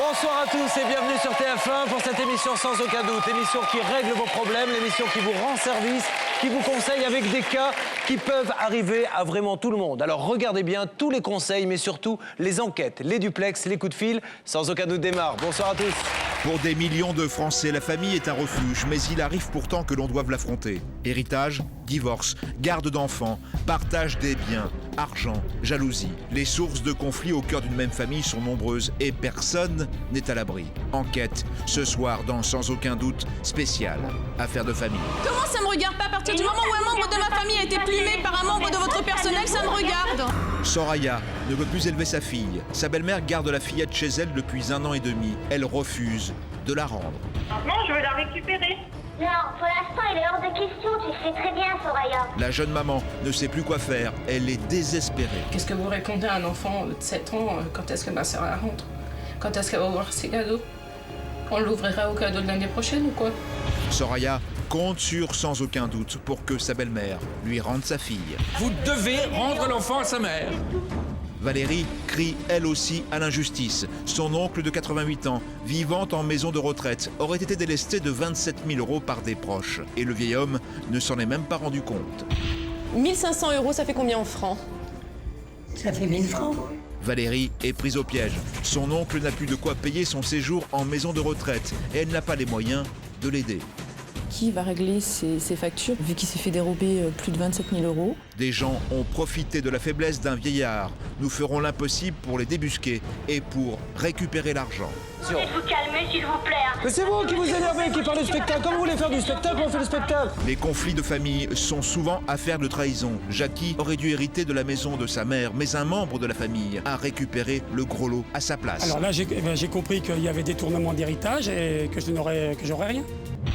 Bonsoir à tous et bienvenue sur TF1 pour cette émission sans aucun doute. L'émission qui règle vos problèmes, l'émission qui vous rend service, qui vous conseille avec des cas qui peuvent arriver à vraiment tout le monde. Alors regardez bien tous les conseils, mais surtout les enquêtes, les duplex, les coups de fil. Sans aucun doute démarre. Bonsoir à tous. Pour des millions de Français, la famille est un refuge, mais il arrive pourtant que l'on doive l'affronter. Héritage, divorce, garde d'enfants, partage des biens, argent, jalousie. Les sources de conflits au cœur d'une même famille sont nombreuses et personne n'est à l'abri. Enquête, ce soir dans Sans aucun doute, spécial, affaire de famille. Comment ça me regarde pas? À partir du moment où un membre de ma famille a été plumé par un membre de votre personnel, ça me regarde. Soraya ne veut plus élever sa fille. Sa belle-mère garde la fillette chez elle depuis 1 an et demi. Elle refuse de la rendre. Non, je veux la récupérer. Non, pour l'instant, il est hors de question, tu le sais très bien, Soraya. La jeune maman ne sait plus quoi faire. Elle est désespérée. Qu'est-ce que vous répondez à un enfant de 7 ans? Quand est-ce que ma sœur la rentre? Quand est-ce qu'elle va voir ses cadeaux? On l'ouvrira au cadeau de l'année prochaine ou quoi? Soraya compte sur Sans aucun doute pour que sa belle-mère lui rende sa fille. Vous devez rendre l'enfant à sa mère. Valérie crie elle aussi à l'injustice. Son oncle de 88 ans, vivant en maison de retraite, aurait été délesté de 27 000 € par des proches. Et le vieil homme ne s'en est même pas rendu compte. 1 500 €, ça fait combien en francs? Ça fait 1000 francs. Valérie est prise au piège. Son oncle n'a plus de quoi payer son séjour en maison de retraite et elle n'a pas les moyens de l'aider. Qui va régler ses factures, vu qu'il s'est fait dérober plus de 27 000 €? Des gens ont profité de la faiblesse d'un vieillard. Nous ferons l'impossible pour les débusquer et pour récupérer l'argent. Vous pouvez vous calmer, s'il vous plaît. Mais c'est vous qui vous énervez, qui parlez de spectacle. Comme vous voulez faire du spectacle, on fait le spectacle. Les conflits de famille sont souvent affaires de trahison. Jackie aurait dû hériter de la maison de sa mère, mais un membre de la famille a récupéré le gros lot à sa place. Alors là, j'ai compris qu'il y avait détournement d'héritage et que j'aurais rien.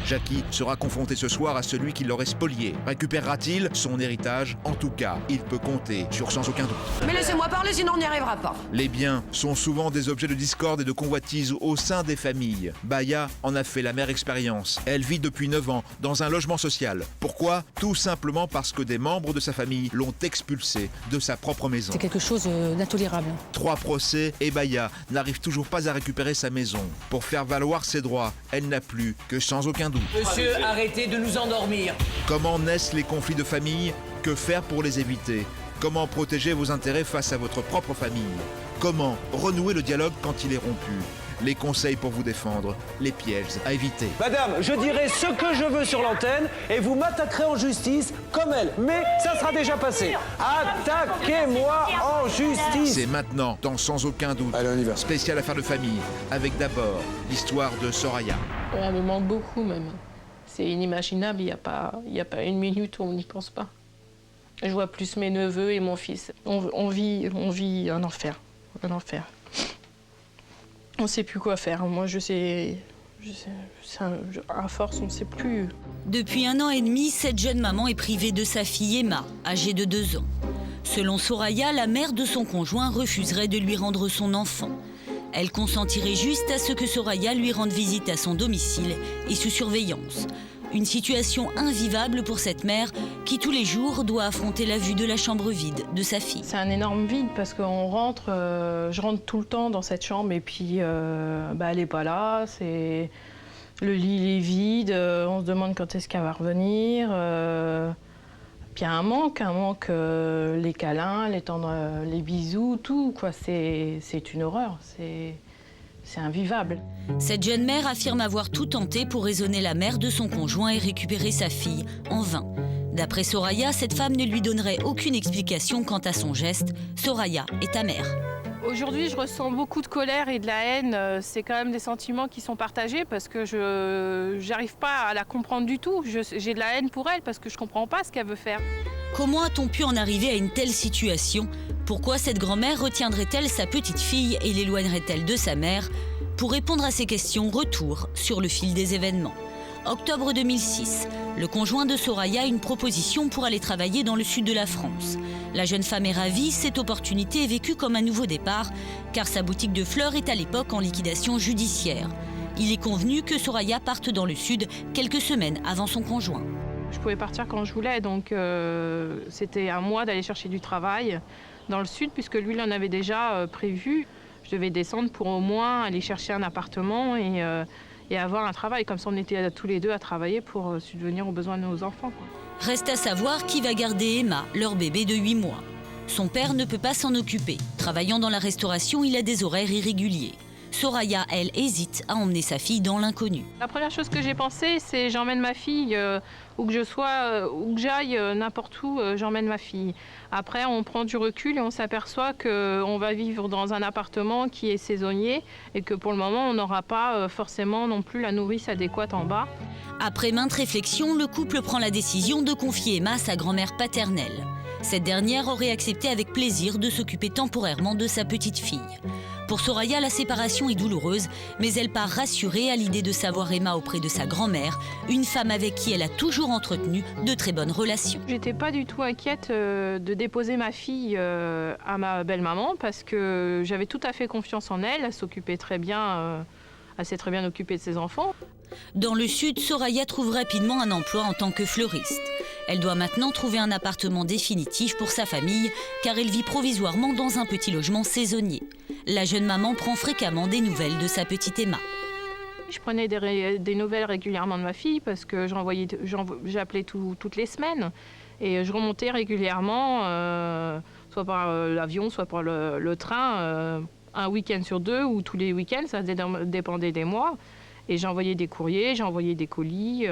Jackie sera confronté ce soir à celui qui l'aurait spolié. Récupérera-t-il son héritage? En tout cas, il peut compter sur Sans aucun doute. Mais laissez-moi parler, sinon on n'y arrivera pas. Les biens sont souvent des objets de discorde et de convoitise au sein des familles. Baya en a fait la mère expérience. Elle vit depuis 9 ans dans un logement social. Pourquoi? Tout simplement parce que des membres de sa famille l'ont expulsée de sa propre maison. C'est quelque chose d'intolérable. 3 procès et Baya n'arrive toujours pas à récupérer sa maison. Pour faire valoir ses droits, elle n'a plus que Sans aucun doute. Monsieur, arrêtez de nous endormir. Comment naissent les conflits de famille? Que faire pour les éviter? Comment protéger vos intérêts face à votre propre famille? Comment renouer le dialogue quand il est rompu? Les conseils pour vous défendre, les pièges à éviter. Madame, je dirai ce que je veux sur l'antenne et vous m'attaquerez en justice comme elle. Mais ça sera déjà passé. Attaquez-moi en justice. C'est maintenant, dans Sans aucun doute. Allez, on y va. Spécial affaire de famille, avec d'abord l'histoire de Soraya. Ouais, elle me manque beaucoup même. C'est inimaginable, il n'y a pas 1 minute où on n'y pense pas. Je vois plus mes neveux et mon fils. On vit un enfer. Un enfer. On ne sait plus quoi faire. Moi, à force, on ne sait plus. Depuis 1 an et demi, cette jeune maman est privée de sa fille Emma, âgée de 2 ans. Selon Soraya, la mère de son conjoint refuserait de lui rendre son enfant. Elle consentirait juste à ce que Soraya lui rende visite à son domicile et sous surveillance. Une situation invivable pour cette mère qui, tous les jours, doit affronter la vue de la chambre vide de sa fille. C'est un énorme vide parce qu'on rentre, je rentre tout le temps dans cette chambre et puis elle n'est pas là. Le lit il est vide, on se demande quand est-ce qu'elle va revenir. Puis il y a un manque, les câlins, les bisous, tout, quoi. C'est une horreur, c'est invivable. Cette jeune mère affirme avoir tout tenté pour raisonner la mère de son conjoint et récupérer sa fille, en vain. D'après Soraya, cette femme ne lui donnerait aucune explication quant à son geste. Soraya est amère. Aujourd'hui, je ressens beaucoup de colère et de la haine. C'est quand même des sentiments qui sont partagés parce que je n'arrive pas à la comprendre du tout. J'ai de la haine pour elle parce que je ne comprends pas ce qu'elle veut faire. Comment a-t-on pu en arriver à une telle situation? Pourquoi cette grand-mère retiendrait-elle sa petite fille et l'éloignerait-elle de sa mère? Pour répondre à ces questions, retour sur le fil des événements. Octobre 2006, le conjoint de Soraya a une proposition pour aller travailler dans le sud de la France. La jeune femme est ravie, cette opportunité est vécue comme un nouveau départ, car sa boutique de fleurs est à l'époque en liquidation judiciaire. Il est convenu que Soraya parte dans le sud quelques semaines avant son conjoint. Je pouvais partir quand je voulais, donc c'était à moi d'aller chercher du travail dans le sud, puisque lui, il en avait déjà prévu. Je devais descendre pour au moins aller chercher un appartement et avoir un travail. Comme ça, on était tous les deux à travailler pour subvenir aux besoins de nos enfants, quoi. Reste à savoir qui va garder Emma, leur bébé de 8 mois. Son père ne peut pas s'en occuper. Travaillant dans la restauration, il a des horaires irréguliers. Soraya, elle, hésite à emmener sa fille dans l'inconnu. La première chose que j'ai pensé, c'est j'emmène ma fille où que je sois, où que j'aille, n'importe où, j'emmène ma fille. Après, on prend du recul et on s'aperçoit qu'on va vivre dans un appartement qui est saisonnier et que pour le moment, on n'aura pas forcément non plus la nourrice adéquate en bas. Après maintes réflexions, le couple prend la décision de confier Emma à sa grand-mère paternelle. Cette dernière aurait accepté avec plaisir de s'occuper temporairement de sa petite fille. Pour Soraya, la séparation est douloureuse, mais elle part rassurée à l'idée de savoir Emma auprès de sa grand-mère, une femme avec qui elle a toujours entretenu de très bonnes relations. J'étais pas du tout inquiète de déposer ma fille à ma belle-maman parce que j'avais tout à fait confiance en elle. Elle s'occupait très bien, elle s'est très bien occupée de ses enfants. Dans le sud, Soraya trouve rapidement un emploi en tant que fleuriste. Elle doit maintenant trouver un appartement définitif pour sa famille, car elle vit provisoirement dans un petit logement saisonnier. La jeune maman prend fréquemment des nouvelles de sa petite Emma. Je prenais des nouvelles régulièrement de ma fille parce que j'appelais toutes les semaines. Et je remontais régulièrement, soit par l'avion, soit par le train, un week-end sur deux ou tous les week-ends, ça dépendait des mois. Et j'envoyais des courriers, j'envoyais des colis.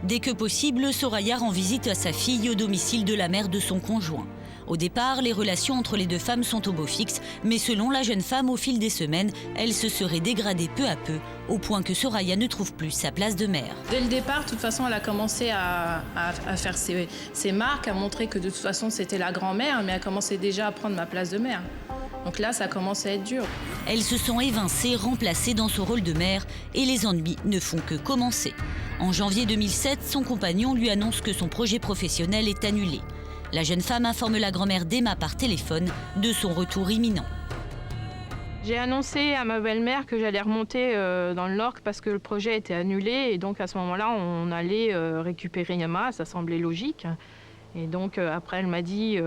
Dès que possible, Soraya rend visite à sa fille au domicile de la mère de son conjoint. Au départ, les relations entre les deux femmes sont au beau fixe, mais selon la jeune femme, au fil des semaines, elle se serait dégradée peu à peu, au point que Soraya ne trouve plus sa place de mère. Dès le départ, de toute façon, elle a commencé à faire ses marques, à montrer que de toute façon, c'était la grand-mère, mais elle commençait déjà à prendre ma place de mère. Donc là, ça commence à être dur. Elle se sent évincée, remplacée dans son rôle de mère, et les ennuis ne font que commencer. En janvier 2007, son compagnon lui annonce que son projet professionnel est annulé. La jeune femme informe la grand-mère d'Emma par téléphone de son retour imminent. J'ai annoncé à ma belle-mère que j'allais remonter dans le Lorc parce que le projet était annulé. Et donc à ce moment-là, on allait récupérer Emma, ça semblait logique. Et donc après, elle m'a dit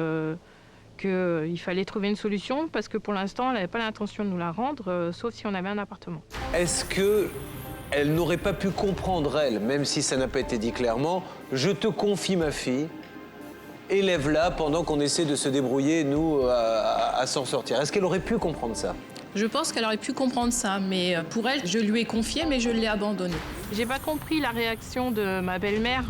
qu'il fallait trouver une solution parce que pour l'instant, elle n'avait pas l'intention de nous la rendre, sauf si on avait un appartement. Est-ce qu'elle n'aurait pas pu comprendre, elle, même si ça n'a pas été dit clairement, je te confie ma fille, élève-la pendant qu'on essaie de se débrouiller, nous, à s'en sortir. Est-ce qu'elle aurait pu comprendre ça? Je pense qu'elle aurait pu comprendre ça, mais pour elle, je lui ai confié, mais je l'ai abandonnée. J'ai pas compris la réaction de ma belle-mère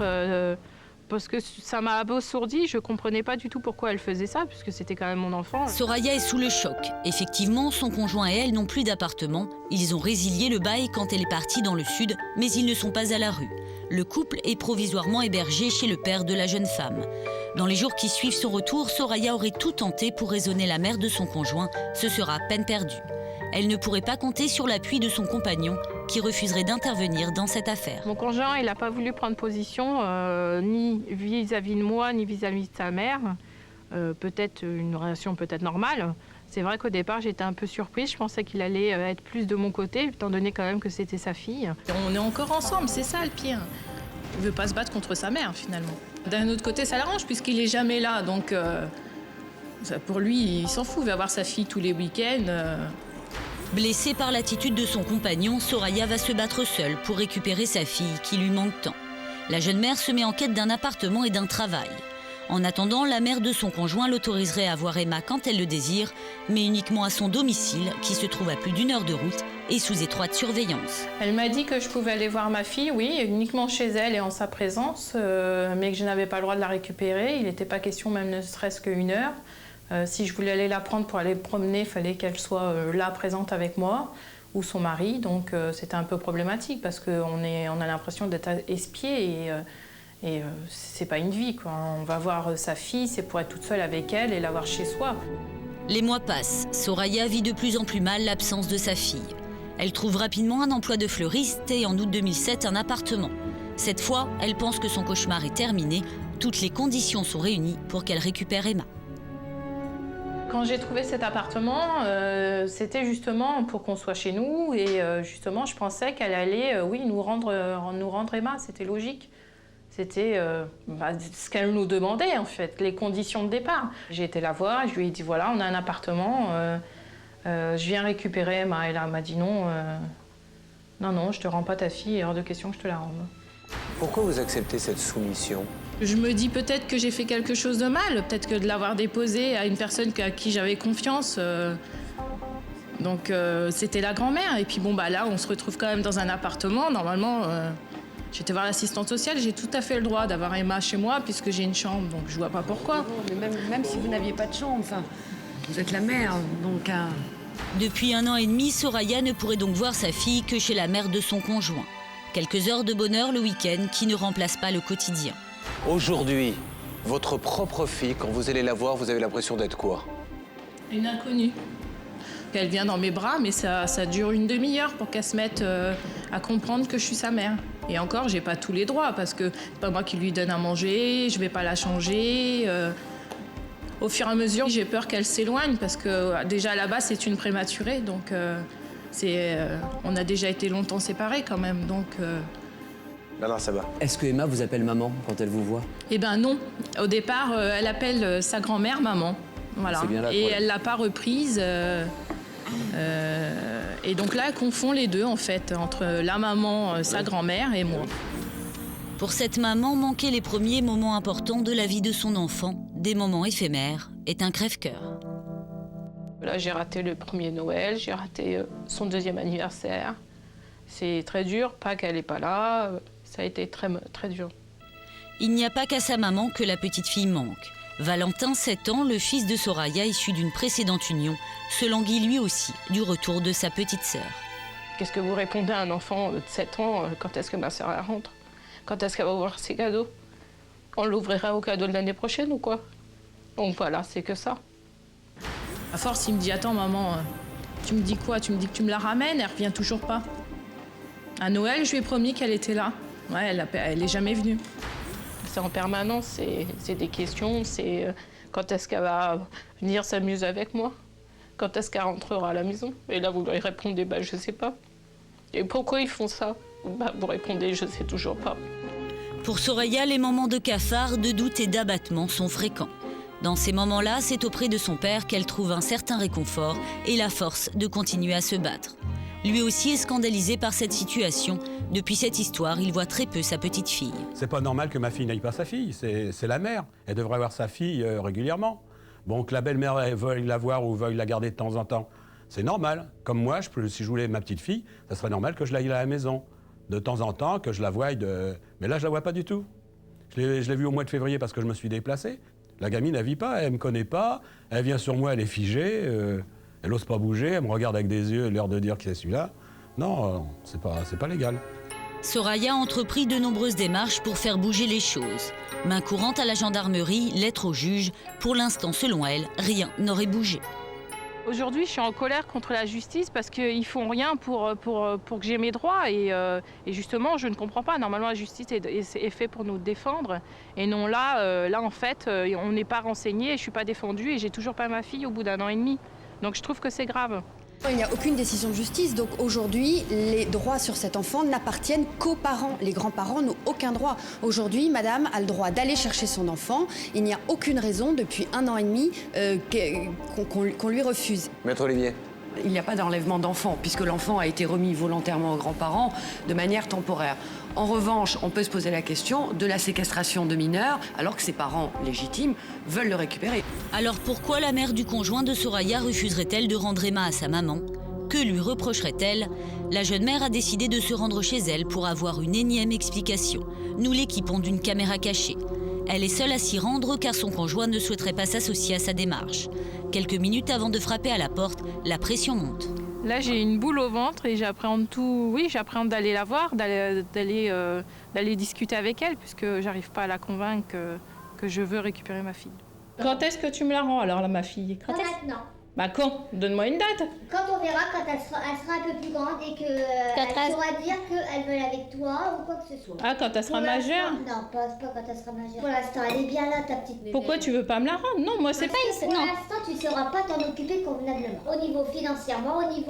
parce que ça m'a abasourdie. Je comprenais pas du tout pourquoi elle faisait ça, puisque c'était quand même mon enfant. Soraya est sous le choc. Effectivement, son conjoint et elle n'ont plus d'appartement. Ils ont résilié le bail quand elle est partie dans le sud, mais ils ne sont pas à la rue. Le couple est provisoirement hébergé chez le père de la jeune femme. Dans les jours qui suivent son retour, Soraya aurait tout tenté pour raisonner la mère de son conjoint. Ce sera peine perdue. Elle ne pourrait pas compter sur l'appui de son compagnon, qui refuserait d'intervenir dans cette affaire. Mon conjoint, il n'a pas voulu prendre position, ni vis-à-vis de moi, ni vis-à-vis de sa mère. Peut-être une relation peut-être normale. C'est vrai qu'au départ, j'étais un peu surprise. Je pensais qu'il allait être plus de mon côté, étant donné quand même que c'était sa fille. On est encore ensemble, c'est ça le pire. Il ne veut pas se battre contre sa mère, finalement. D'un autre côté, ça l'arrange, puisqu'il n'est jamais là. Donc, pour lui, il s'en fout. Il va voir sa fille tous les week-ends. Blessée par l'attitude de son compagnon, Soraya va se battre seule pour récupérer sa fille qui lui manque tant. La jeune mère se met en quête d'un appartement et d'un travail. En attendant, la mère de son conjoint l'autoriserait à voir Emma quand elle le désire, mais uniquement à son domicile, qui se trouve à plus d'1 heure de route et sous étroite surveillance. Elle m'a dit que je pouvais aller voir ma fille, oui, uniquement chez elle et en sa présence, mais que je n'avais pas le droit de la récupérer. Il n'était pas question même ne serait-ce qu'1 heure. Si je voulais aller la prendre pour aller promener, il fallait qu'elle soit là, présente avec moi, ou son mari. Donc c'était un peu problématique parce qu'on a l'impression d'être espié et c'est pas une vie, quoi. On va voir sa fille, c'est pour être toute seule avec elle et l'avoir chez soi. Les mois passent. Soraya vit de plus en plus mal l'absence de sa fille. Elle trouve rapidement un emploi de fleuriste et en août 2007 un appartement. Cette fois, elle pense que son cauchemar est terminé. Toutes les conditions sont réunies pour qu'elle récupère Emma. Quand j'ai trouvé cet appartement, c'était justement pour qu'on soit chez nous et justement je pensais qu'elle allait, oui, nous rendre Emma, c'était logique. C'était ce qu'elle nous demandait en fait, les conditions de départ. J'ai été la voir, je lui ai dit voilà, on a un appartement, Je viens récupérer, elle m'a dit non, non, je te rends pas ta fille, il est hors de question que je te la rende. Pourquoi vous acceptez cette soumission? Je me dis peut-être que j'ai fait quelque chose de mal, peut-être que de l'avoir déposée à une personne à qui j'avais confiance. Donc c'était la grand-mère. Et puis bon, bah là, on se retrouve quand même dans un appartement. Normalement, j'étais voir l'assistante sociale, j'ai tout à fait le droit d'avoir Emma chez moi puisque j'ai une chambre, donc je vois pas pourquoi. Mais même si vous n'aviez pas de chambre, enfin, vous êtes la mère, donc... Depuis 1 an et demi, Soraya ne pourrait donc voir sa fille que chez la mère de son conjoint. Quelques heures de bonheur le week-end qui ne remplacent pas le quotidien. Aujourd'hui, votre propre fille, quand vous allez la voir, vous avez l'impression d'être quoi? Une inconnue. Elle vient dans mes bras, mais ça dure une demi-heure pour qu'elle se mette à comprendre que je suis sa mère. Et encore, j'ai pas tous les droits parce que c'est pas moi qui lui donne à manger, je vais pas la changer. Au fur et à mesure, j'ai peur qu'elle s'éloigne parce que déjà là-bas, c'est une prématurée, donc on a déjà été longtemps séparés quand même, donc. Non, ça va. Est-ce que Emma vous appelle maman quand elle vous voit? Eh ben non. Au départ, elle appelle sa grand-mère maman. Voilà. C'est bien là, et elle l'a pas reprise. Et donc là, elle confond les deux en fait, entre la maman, sa grand-mère et moi. Pour cette maman, manquer les premiers moments importants de la vie de son enfant, des moments éphémères, est un crève-cœur. Là, j'ai raté le premier Noël, j'ai raté son deuxième anniversaire. C'est très dur, Pâques, elle n'est pas là. Ça a été très, très dur. Il n'y a pas qu'à sa maman que la petite fille manque. Valentin, 7 ans, le fils de Soraya, issu d'une précédente union, se languit lui aussi du retour de sa petite sœur. Qu'est-ce que vous répondez à un enfant de 7 ans, quand est-ce que ma sœur elle rentre? Quand est-ce qu'elle va ouvrir ses cadeaux? On l'ouvrira au cadeau de l'année prochaine ou quoi? Donc voilà, c'est que ça. À force, il me dit, attends maman, tu me dis quoi? Tu me dis que tu me la ramènes? Elle revient toujours pas. À Noël, je lui ai promis qu'elle était là. Ouais, elle est jamais venue. C'est en permanence, c'est des questions, c'est quand est-ce qu'elle va venir s'amuser avec moi? Quand est-ce qu'elle rentrera à la maison? Et là, vous lui répondez, bah, je sais pas. Et pourquoi ils font ça? Bah, vous répondez, je sais toujours pas. Pour Soraya, les moments de cafard, de doute et d'abattement sont fréquents. Dans ces moments-là, c'est auprès de son père qu'elle trouve un certain réconfort et la force de continuer à se battre. Lui aussi est scandalisé par cette situation. Depuis cette histoire, il voit très peu sa petite fille. C'est pas normal que ma fille n'aille pas sa fille, c'est la mère. Elle devrait voir sa fille régulièrement. Bon, que la belle-mère veuille la voir ou veuille la garder de temps en temps, c'est normal. Comme moi, si je voulais ma petite fille, ça serait normal que je l'aille à la maison. De temps en temps, que je la voie Mais là, je la vois pas du tout. Je l'ai vue au mois de février parce que je me suis déplacé. La gamine, elle vit pas, elle me connaît pas, elle vient sur moi, elle est figée, elle ose pas bouger, elle me regarde avec des yeux, l'air de dire que c'est celui-là. Non, c'est pas légal. Soraya a entrepris de nombreuses démarches pour faire bouger les choses. Main courante à la gendarmerie, lettre au juge. Pour l'instant, selon elle, rien n'aurait bougé. Aujourd'hui, je suis en colère contre la justice parce qu'ils font rien pour que j'ai mes droits. Et justement, je ne comprends pas. Normalement, la justice est faite pour nous défendre. Et non, là en fait, on n'est pas renseigné, je ne suis pas défendue et j'ai toujours pas ma fille au bout d'1 an et demi. Donc je trouve que c'est grave. Il n'y a aucune décision de justice, donc aujourd'hui, les droits sur cet enfant n'appartiennent qu'aux parents. Les grands-parents n'ont aucun droit. Aujourd'hui, madame a le droit d'aller chercher son enfant. Il n'y a aucune raison, depuis 1 an et demi, qu'on lui refuse. Maître Olivier. Il n'y a pas d'enlèvement d'enfant, puisque l'enfant a été remis volontairement aux grands-parents de manière temporaire. En revanche, on peut se poser la question de la séquestration de mineurs, alors que ses parents légitimes veulent le récupérer. Alors pourquoi la mère du conjoint de Soraya refuserait-elle de rendre Emma à sa maman? Que lui reprocherait-elle? La jeune mère a décidé de se rendre chez elle pour avoir une énième explication. Nous l'équipons d'une caméra cachée. Elle est seule à s'y rendre car son conjoint ne souhaiterait pas s'associer à sa démarche. Quelques minutes avant de frapper à la porte, la pression monte. Là, j'ai une boule au ventre et j'appréhende tout. Oui, j'appréhende d'aller la voir, d'aller discuter avec elle, puisque j'arrive pas à la convaincre que je veux récupérer ma fille. Quand est-ce que tu me la rends alors, là, ma fille? Pas maintenant. Bah quand? Donne-moi une date. Quand on verra, quand elle sera un peu plus grande et qu'elle saura dire qu'elle veut aller avec toi ou quoi que ce soit. Ah, quand elle sera majeure? Non, pas quand elle sera majeure. Pour l'instant, elle est bien là, ta petite bébé. Pourquoi tu veux pas me la rendre? Non, moi c'est pas une... Pour l'instant, tu ne sauras pas t'en occuper convenablement. Au niveau financièrement, au niveau...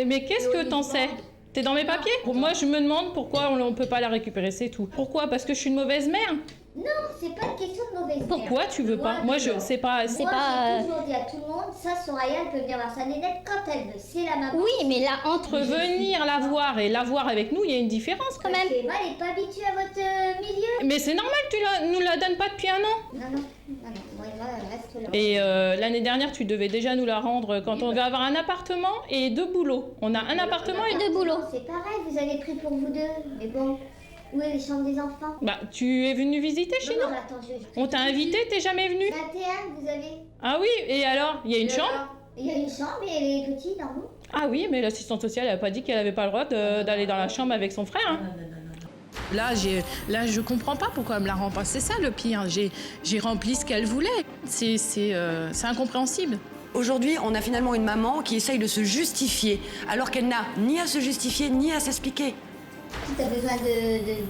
Mais qu'est-ce que t'en sais? T'es dans mes papiers? Moi, je me demande pourquoi on peut pas la récupérer, c'est tout. Pourquoi? Parce que je suis une mauvaise mère? Non, c'est pas une question de mauvaise mère. Pourquoi tu veux pas? Moi, c'est pas... Moi, j'ai toujours dit à tout le monde, ça, Soraya, elle peut venir voir sa nénette quand elle veut. C'est la maman. Oui, mais là, entre venir la voir et la voir avec nous, il y a une différence quand même. Eva, elle n'est pas habituée à votre milieu. Mais c'est normal que tu nous la donnes pas depuis un an. Non. Moi, Eva, elle reste là. Et l'année dernière, tu devais déjà nous la rendre quand on va avoir un appartement et 2 boulots. On a un appartement et 2 boulots. C'est pareil, vous avez pris pour vous deux. Mais bon, où est les chambres des enfants? Bah, tu es venu visiter chez nous? Attends, On t'a invité, t'es jamais venu? 21, vous avez. Ah oui, et alors? Il y a une chambre? Il y a une chambre et elle est petite, en haut. Ah oui, mais l'assistante sociale, elle a pas dit qu'elle avait pas le droit d'aller dans la chambre avec son frère. Hein. Là, je comprends pas pourquoi elle me la rend pas. C'est ça le pire. J'ai rempli ce qu'elle voulait. C'est incompréhensible. Aujourd'hui, on a finalement une maman qui essaye de se justifier, alors qu'elle n'a ni à se justifier, ni à s'expliquer. Si tu as besoin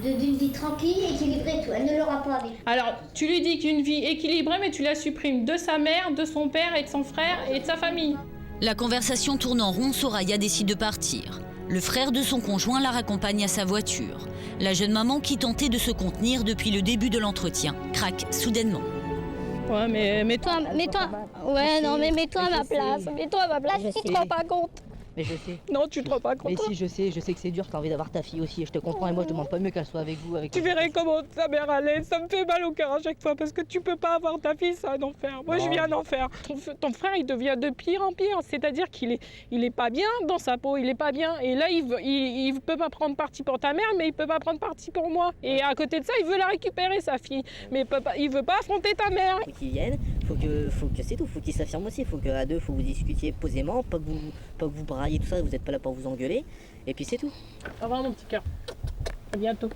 d'une vie tranquille, équilibrée, tout, elle ne l'aura pas avec. Alors, tu lui dis qu'une vie équilibrée, mais tu la supprimes de sa mère, de son père et de son frère et de sa famille. La conversation tourne en rond, Soraya décide de partir. Le frère de son conjoint la raccompagne à sa voiture. La jeune maman, qui tentait de se contenir depuis le début de l'entretien, craque soudainement. Ouais, mais mets-toi à ma place. Mets-toi à ma place, tu te rends pas compte. Mais je sais. Non, tu te rends pas compte. Mais si, je sais que c'est dur, t'as envie d'avoir ta fille aussi, et je te comprends, et moi je demande pas mieux qu'elle soit avec vous. Tu verrais comment ta mère allait, ça me fait mal au cœur à chaque fois, parce que tu peux pas avoir ta fille, c'est un enfer. Moi, je viens d'en faire. Ton frère, il devient de pire en pire, c'est-à-dire qu'il est pas bien dans sa peau, il est pas bien, et là, il peut pas prendre parti pour ta mère, mais il peut pas prendre parti pour moi. Et à côté de ça, il veut la récupérer, sa fille, mais il veut pas affronter ta mère. Faut qu'il vienne, faut que c'est tout, faut qu'il s'affirme aussi, faut qu'à deux, faut que vous discutiez posément, pas que vous braillez tout ça, vous êtes pas là pour vous engueuler, et puis c'est tout. Au revoir mon petit cœur, à bientôt.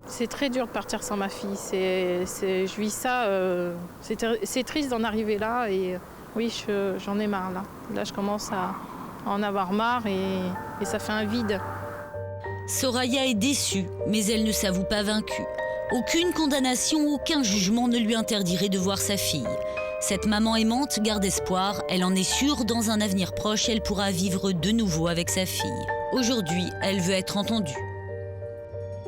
C'est très dur de partir sans ma fille, je vis ça, c'est triste d'en arriver là, et oui, j'en ai marre là. Là, je commence à en avoir marre, et ça fait un vide. Soraya est déçue, mais elle ne s'avoue pas vaincue. Aucune condamnation, aucun jugement ne lui interdirait de voir sa fille. Cette maman aimante garde espoir, elle en est sûre, dans un avenir proche, elle pourra vivre de nouveau avec sa fille. Aujourd'hui, elle veut être entendue.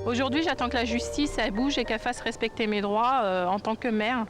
Aujourd'hui, j'attends que la justice elle bouge et qu'elle fasse respecter mes droits en tant que mère.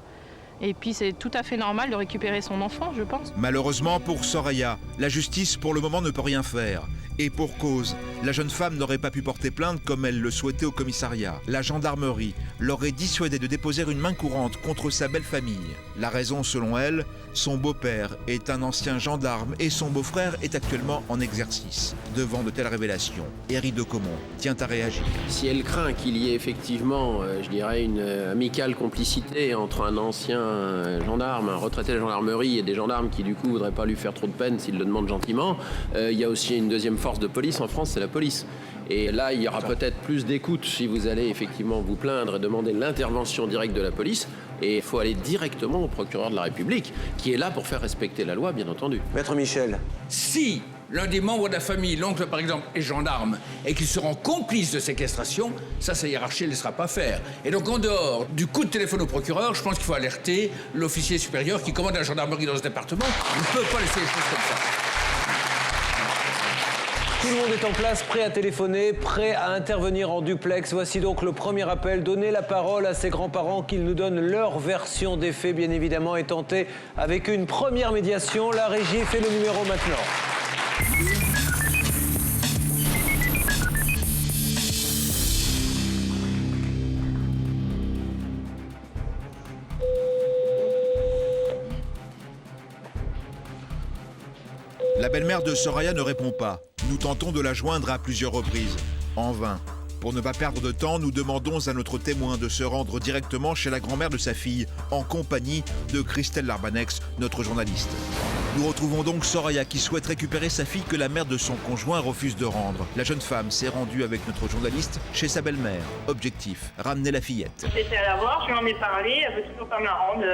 Et puis c'est tout à fait normal de récupérer son enfant, je pense. Malheureusement pour Soraya, la justice pour le moment ne peut rien faire. Et pour cause, la jeune femme n'aurait pas pu porter plainte comme elle le souhaitait au commissariat. La gendarmerie l'aurait dissuadée de déposer une main courante contre sa belle famille. La raison, selon elle, son beau-père est un ancien gendarme et son beau-frère est actuellement en exercice. Devant de telles révélations, Éric de Caumont tient à réagir. Si elle craint qu'il y ait effectivement, je dirais, une amicale complicité entre un ancien gendarme, un retraité de la gendarmerie et des gendarmes qui du coup ne voudraient pas lui faire trop de peine s'il le demande gentiment, il y a aussi une deuxième force de police en France, c'est la police. Et là, il y aura peut-être plus d'écoute si vous allez effectivement vous plaindre et demander l'intervention directe de la police. Et il faut aller directement au procureur de la République, qui est là pour faire respecter la loi, bien entendu. Maître Michel. Si l'un des membres de la famille, l'oncle par exemple, est gendarme et qu'ils seront complices de séquestration, ça, sa hiérarchie ne laissera pas faire. Et donc, en dehors du coup de téléphone au procureur, je pense qu'il faut alerter l'officier supérieur qui commande la gendarmerie dans ce département. On ne peut pas laisser les choses comme ça. Tout le monde est en place, prêt à téléphoner, prêt à intervenir en duplex. Voici donc le premier appel. Donnez la parole à ses grands-parents, qu'ils nous donnent leur version des faits, bien évidemment, et tenter avec une première médiation. La régie fait le numéro maintenant. La belle-mère de Soraya ne répond pas. Nous tentons de la joindre à plusieurs reprises. En vain. Pour ne pas perdre de temps, nous demandons à notre témoin de se rendre directement chez la grand-mère de sa fille, en compagnie de Christelle Larbanex, notre journaliste. Nous retrouvons donc Soraya qui souhaite récupérer sa fille que la mère de son conjoint refuse de rendre. La jeune femme s'est rendue avec notre journaliste chez sa belle-mère. Objectif, ramener la fillette. J'étais à la voir, je lui en ai parlé, elle veut toujours pas me la rendre.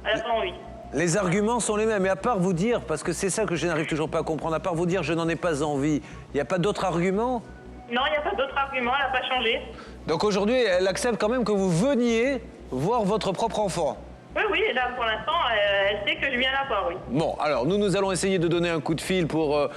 Elle n'a pas envie. Les arguments sont les mêmes, et à part vous dire, parce que c'est ça que je n'arrive toujours pas à comprendre, à part vous dire je n'en ai pas envie, il n'y a pas d'autres arguments? Non, il n'y a pas d'autres arguments, elle n'a pas changé. Donc aujourd'hui, elle accepte quand même que vous veniez voir votre propre enfant? Oui, et là, pour l'instant, elle sait que je viens la voir, oui. Bon, alors nous allons essayer de donner un coup de fil pour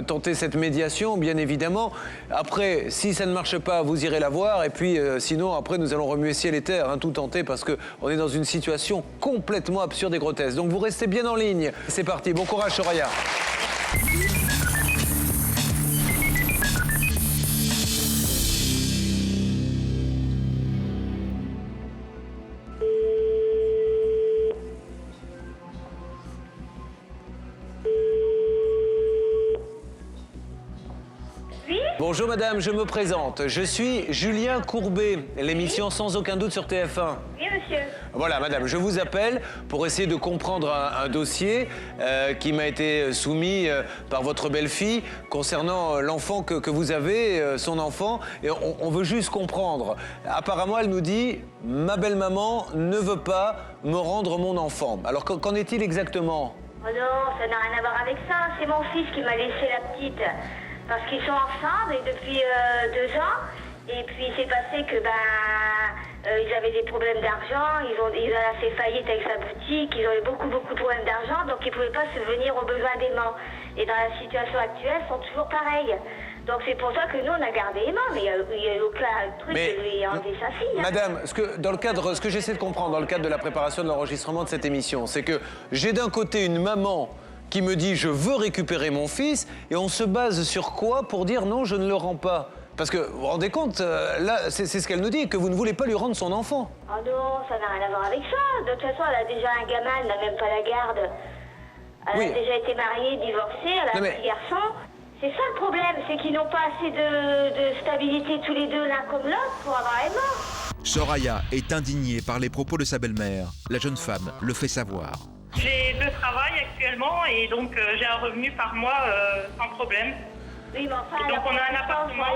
tenter cette médiation, bien évidemment. Après, si ça ne marche pas, vous irez la voir. Et puis, sinon, après, nous allons remuer ciel et terre, hein, tout tenter, parce qu'on est dans une situation complètement absurde et grotesque. Donc, vous restez bien en ligne. C'est parti. Bon courage, Soraya. Bonjour madame, je me présente. Je suis Julien Courbet, l'émission Sans aucun doute sur TF1. Oui, monsieur. Voilà madame, je vous appelle pour essayer de comprendre un dossier qui m'a été soumis par votre belle-fille concernant l'enfant que vous avez, son enfant. Et on veut juste comprendre. Apparemment, elle nous dit « Ma belle-maman ne veut pas me rendre mon enfant ». Alors qu'en est-il exactement? Oh non, ça n'a rien à voir avec ça. C'est mon fils qui m'a laissé la petite. Parce qu'ils sont ensemble et depuis 2 ans. Et puis il s'est passé que ils avaient des problèmes d'argent, ils ont fait faillite avec sa boutique, ils ont eu beaucoup de problèmes d'argent, donc ils ne pouvaient pas subvenir aux besoins d'aimants. Et dans la situation actuelle, ils sont toujours pareils. Donc c'est pour ça que nous on a gardé Emma, mais il n'y a aucun truc de lui enlever sa fille. Hein. Madame, ce que j'essaie de comprendre dans le cadre de la préparation de l'enregistrement de cette émission, c'est que j'ai d'un côté une maman qui me dit « je veux récupérer mon fils » et on se base sur quoi pour dire « non, je ne le rends pas ». Parce que, vous vous rendez compte, là, c'est ce qu'elle nous dit, que vous ne voulez pas lui rendre son enfant. Oh non, ça n'a rien à voir avec ça. De toute façon, elle a déjà un gamin, elle n'a même pas la garde. Elle a déjà été mariée, divorcée, elle a un petit garçon. C'est ça le problème, c'est qu'ils n'ont pas assez de stabilité tous les deux l'un comme l'autre pour avoir Emma. Soraya est indignée par les propos de sa belle-mère. La jeune femme le fait savoir. J'ai 2 travails actuellement et donc j'ai un revenu par mois sans problème. Oui, mais enfin, donc on a un appartement,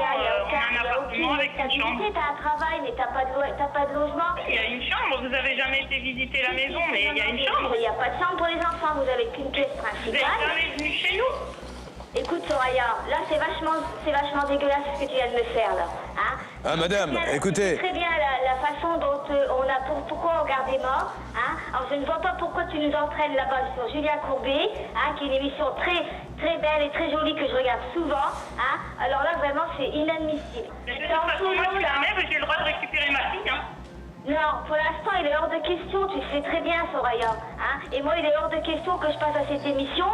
avec une chambre. T'as un travail, mais t'as pas de logement. Il y a une chambre, vous avez jamais été visiter la maison, mais il y a une chambre. Il n'y a pas de chambre pour les enfants, vous avez qu'une pièce principale. Vous n'êtes jamais venu chez nous. Écoute Soraya, là c'est vachement dégueulasse ce que tu viens de me faire là. Hein? Ah madame, écoutez. Très bien la façon dont pourquoi on garde Emma. Hein? Alors je ne vois pas pourquoi tu nous entraînes là-bas sur Julien Courbet, hein, qui est une émission très belle et très jolie que je regarde souvent. Hein? Alors là vraiment c'est inadmissible. De toute façon, moi je suis la mère et j'ai le droit de récupérer ma fille. Hein. Non, pour l'instant, il est hors de question, tu le sais très bien, Soraya. Hein? Et moi, il est hors de question que je passe à cette émission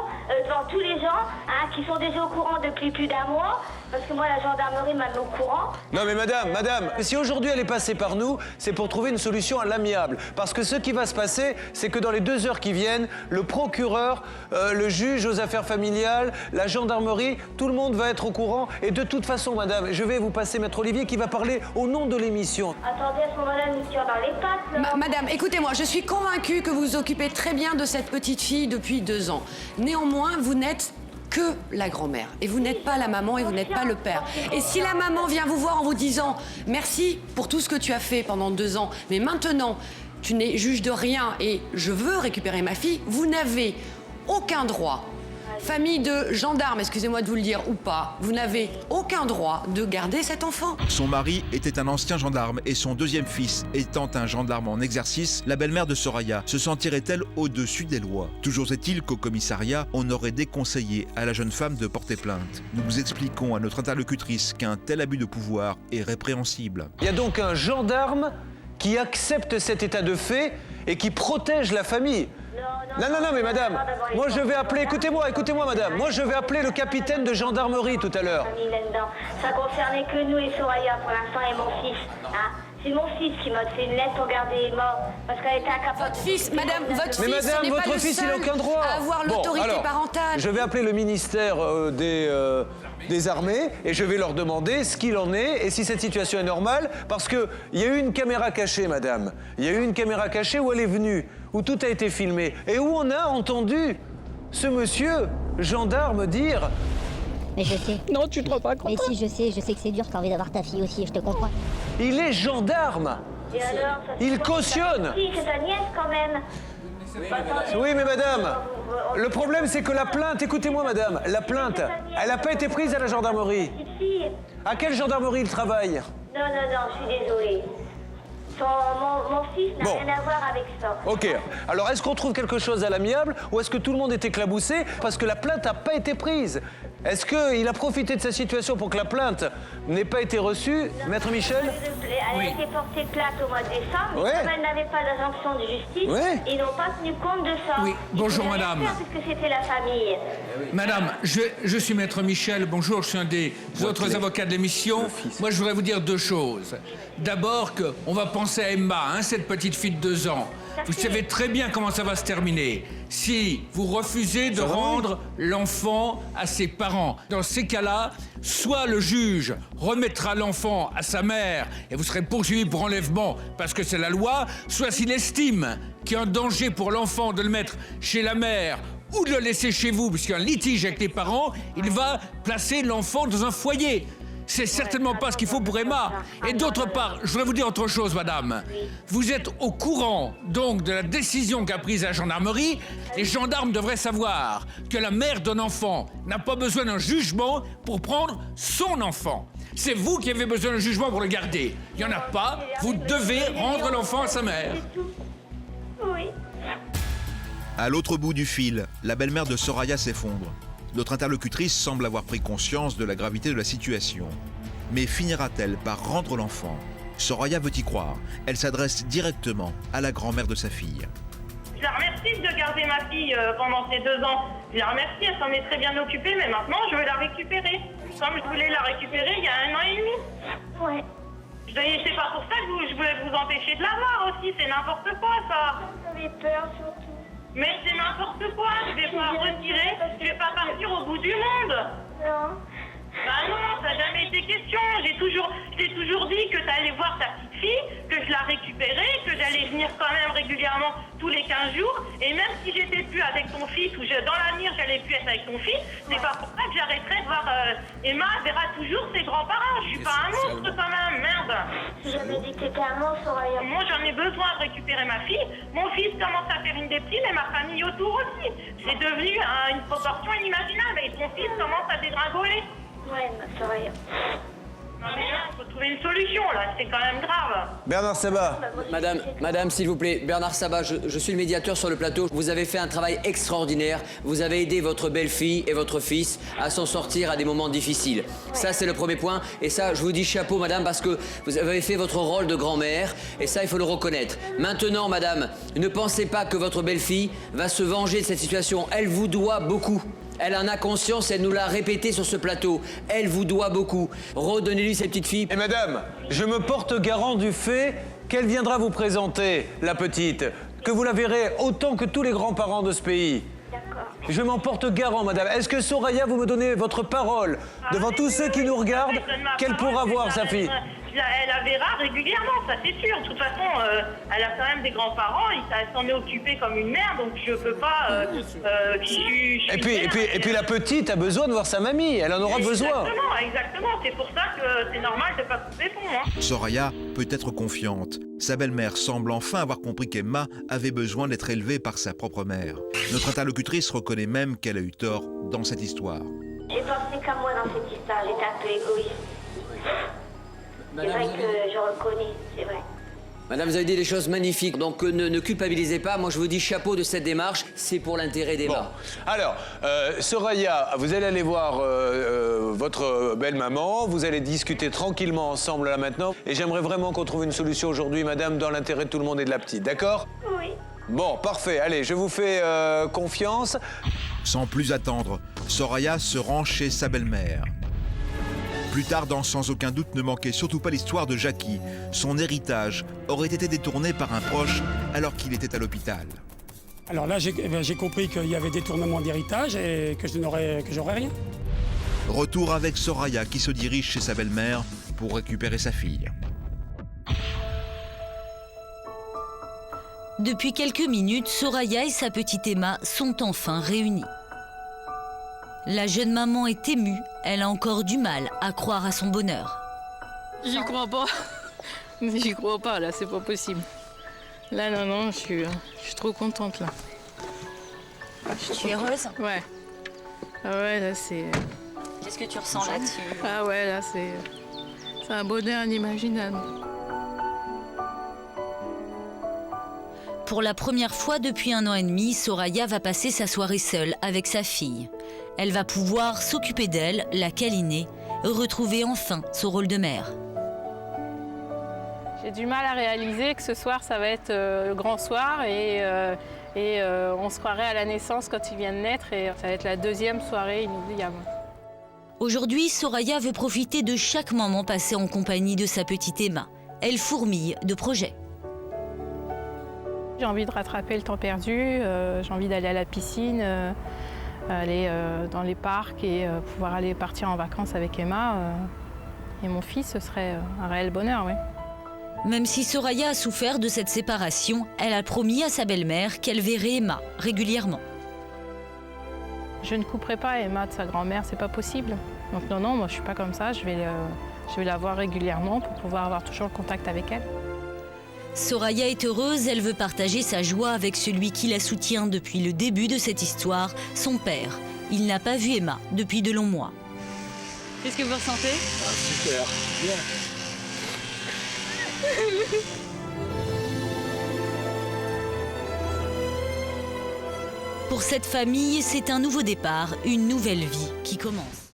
devant tous les gens qui sont déjà au courant depuis plus d'1 mois, parce que moi, la gendarmerie m'a mis au courant. Non mais madame, si aujourd'hui elle est passée par nous, c'est pour trouver une solution à l'amiable. Parce que ce qui va se passer, c'est que dans les 2 heures qui viennent, le procureur, le juge aux affaires familiales, la gendarmerie, tout le monde va être au courant. Et de toute façon, madame, je vais vous passer Maître Olivier qui va parler au nom de l'émission. Attendez, à ce moment-là, nous tire dans les pattes, là. Madame, écoutez-moi, je suis convaincue que vous vous occupez très bien de cette petite fille depuis 2 ans. Néanmoins, vous n'êtes que la grand-mère. Et vous n'êtes pas la maman et vous n'êtes pas le père. Et si la maman vient vous voir en vous disant « Merci pour tout ce que tu as fait pendant 2 ans, mais maintenant, tu n'es juge de rien et je veux récupérer ma fille », vous n'avez aucun droit. Famille de gendarmes, excusez-moi de vous le dire ou pas, vous n'avez aucun droit de garder cet enfant. Son mari était un ancien gendarme et son 2e fils étant un gendarme en exercice, la belle-mère de Soraya se sentirait-elle au-dessus des lois? Toujours est-il qu'au commissariat, on aurait déconseillé à la jeune femme de porter plainte. Nous vous expliquons à notre interlocutrice qu'un tel abus de pouvoir est répréhensible. Il y a donc un gendarme qui accepte cet état de fait et qui protège la famille. Non, mais madame, moi je vais appeler, écoutez-moi madame, moi je vais appeler le capitaine de gendarmerie tout à l'heure. Ça concernait que nous et Soraya pour l'instant et mon fils. Hein? C'est mon fils qui m'a fait une lettre pour garder Emma parce qu'elle était incapable. Votre fils, madame, votre mais fils, madame, n'est votre pas le fils, seul il n'a aucun droit à avoir l'autorité parentale. Je vais appeler le ministère des Armées et je vais leur demander ce qu'il en est et si cette situation est normale, parce qu'il y a eu une caméra cachée, madame. Il y a eu une caméra cachée où elle est venue, où tout a été filmé et où on a entendu ce monsieur gendarme dire... Mais je sais. Non, tu te rends pas compte. Mais si, je sais que c'est dur, t'as envie d'avoir ta fille aussi, je te comprends. Il est gendarme. Et alors, il cautionne. C'est ta nièce quand même. Oui, mais madame, le problème c'est que la plainte, écoutez-moi madame, la plainte, elle n'a pas été prise à la gendarmerie. À quelle gendarmerie il travaille? Non, je suis désolée. Mon fils n'a Bon. rien à voir avec ça. Ok. Alors, est-ce qu'on trouve quelque chose à l'amiable ou est-ce que tout le monde est éclaboussé parce que la plainte n'a pas été prise? Est-ce qu'il a profité de sa situation pour que la plainte n'ait pas été reçue? Maître Michel? Elle a été portée plainte au mois de décembre, Ouais. mais comme elle n'avait pas d'injonction de justice, Ouais. ils n'ont pas tenu compte de ça. Oui, bonjour, Ils pouvaient rien madame. faire Puisque c'était la famille. Madame, je suis Maître Michel, bonjour, je suis un des autres avocats de l'émission. Moi, je voudrais vous dire 2 choses. D'abord qu'on va penser à Emma, hein, cette petite fille de 2 ans. Vous savez très bien comment ça va se terminer. Si vous refusez de rendre l'enfant à ses parents, dans ces cas-là, soit le juge remettra l'enfant à sa mère et vous serez poursuivi pour enlèvement parce que c'est la loi, soit s'il estime qu'il y a un danger pour l'enfant de le mettre chez la mère ou de le laisser chez vous, puisqu'il y a un litige avec les parents, il va placer l'enfant dans un foyer. C'est certainement pas ce qu'il faut pour Emma. Et d'autre part, je voudrais vous dire autre chose, madame. Vous êtes au courant, donc, de la décision qu'a prise la gendarmerie. Les gendarmes devraient savoir que la mère d'un enfant n'a pas besoin d'un jugement pour prendre son enfant. C'est vous qui avez besoin d'un jugement pour le garder. Il n'y en a pas, vous devez rendre l'enfant à sa mère. Oui. À l'autre bout du fil, la belle-mère de Soraya s'effondre. Notre interlocutrice semble avoir pris conscience de la gravité de la situation. Mais finira-t-elle par rendre l'enfant? Soraya veut y croire. Elle s'adresse directement à la grand-mère de sa fille. Je la remercie de garder ma fille pendant ces 2 ans. Je la remercie, elle s'en est très bien occupée, mais maintenant je veux la récupérer. Comme je voulais la récupérer il y a 1 an et demi. Ouais. C'est pas pour ça que je voulais vous empêcher de la voir aussi, c'est n'importe quoi ça. J'avais peur surtout. Mais c'est n'importe quoi, je vais pas retirer, je vais pas partir au bout du monde. Non. Bah non, ça n'a jamais été question. Je t'ai toujours dit que tu allais voir ta petite fille, que je la récupérais, que j'allais venir quand même régulièrement tous les 15 jours. Et même si j'étais plus avec ton fils ou dans l'avenir j'allais plus être avec ton fils, c'est pas pour ça que j'arrêterai de voir Emma verra toujours ses grands-parents. Je suis pas un monstre quand même, merde. J'ai jamais dit que t'étais un monstre, Soraya. Moi j'en ai besoin de récupérer ma fille. Mon fils commence à faire une déptine et ma famille autour aussi. C'est devenu une proportion inimaginable et ton fils commence à dégringoler. Ouais, Soraya. Non mais là, il faut trouver une solution là, c'est quand même grave. Bernard Sabat. Madame, s'il vous plaît, Bernard Sabat, je suis le médiateur sur le plateau. Vous avez fait un travail extraordinaire. Vous avez aidé votre belle-fille et votre fils à s'en sortir à des moments difficiles. Ça, c'est le premier point. Et ça, je vous dis chapeau, madame, parce que vous avez fait votre rôle de grand-mère. Et ça, il faut le reconnaître. Maintenant, madame, ne pensez pas que votre belle-fille va se venger de cette situation. Elle vous doit beaucoup. Elle en a conscience, elle nous l'a répété sur ce plateau. Elle vous doit beaucoup. Redonnez-lui cette petite fille. Et madame, je me porte garant du fait qu'elle viendra vous présenter, la petite, que vous la verrez autant que tous les grands-parents de ce pays. D'accord. Je m'en porte garant, madame. Est-ce que Soraya, vous me donnez votre parole devant tous ceux qui nous regardent qu'elle pourra voir sa fille? Elle la verra régulièrement, ça c'est sûr. De toute façon, elle a quand même des grands-parents, elle s'en est occupée comme une mère, donc je peux pas... Et puis la petite a besoin de voir sa mamie, elle en aura besoin. Exactement, c'est pour ça que c'est normal de pas couper pont. Hein. Soraya peut être confiante. Sa belle-mère semble enfin avoir compris qu'Emma avait besoin d'être élevée par sa propre mère. Notre interlocutrice reconnaît même qu'elle a eu tort dans cette histoire. J'ai pensé qu'à moi dans cette histoire, j'étais un peu égoïste. C'est vrai que je reconnais, c'est vrai. Madame, vous avez dit des choses magnifiques, donc ne culpabilisez pas. Moi, je vous dis chapeau de cette démarche, c'est pour l'intérêt d'Emma. Bon. Alors, Soraya, vous allez aller voir votre belle-maman, vous allez discuter tranquillement ensemble là maintenant, et j'aimerais vraiment qu'on trouve une solution aujourd'hui, madame, dans l'intérêt de tout le monde et de la petite, d'accord? Oui. Bon, parfait, allez, je vous fais confiance. Sans plus attendre, Soraya se rend chez sa belle-mère. Plus tard, dans Sans aucun doute, ne manquait surtout pas l'histoire de Jackie. Son héritage aurait été détourné par un proche alors qu'il était à l'hôpital. Alors là, j'ai compris qu'il y avait détournement d'héritage et que j'aurais rien. Retour avec Soraya qui se dirige chez sa belle-mère pour récupérer sa fille. Depuis quelques minutes, Soraya et sa petite Emma sont enfin réunies. La jeune maman est émue, elle a encore du mal à croire à son bonheur. J'y crois pas. J'y crois pas, là, c'est pas possible. Là, non, je suis trop contente, là. Tu es heureuse? Ouais. Ah ouais, là, c'est... Qu'est-ce que tu ressens là-dessus? Ah ouais, là, c'est un bonheur inimaginable. Pour la première fois depuis 1 an et demi, Soraya va passer sa soirée seule avec sa fille. Elle va pouvoir s'occuper d'elle, la câliner, retrouver enfin son rôle de mère. J'ai du mal à réaliser que ce soir, ça va être le grand soir et on se croirait à la naissance quand il vient de naître et ça va être la 2e soirée inoubliable. Aujourd'hui, Soraya veut profiter de chaque moment passé en compagnie de sa petite Emma. Elle fourmille de projets. J'ai envie de rattraper le temps perdu, j'ai envie d'aller à la piscine, aller dans les parcs et pouvoir aller partir en vacances avec Emma et mon fils, ce serait un réel bonheur, oui. Même si Soraya a souffert de cette séparation, elle a promis à sa belle-mère qu'elle verrait Emma régulièrement. Je ne couperai pas Emma de sa grand-mère, c'est pas possible. Donc non, moi je suis pas comme ça, je vais la voir régulièrement pour pouvoir avoir toujours le contact avec elle. Soraya est heureuse, elle veut partager sa joie avec celui qui la soutient depuis le début de cette histoire, son père. Il n'a pas vu Emma depuis de longs mois. Qu'est-ce que vous ressentez? Super, bien. Pour cette famille, c'est un nouveau départ, une nouvelle vie qui commence.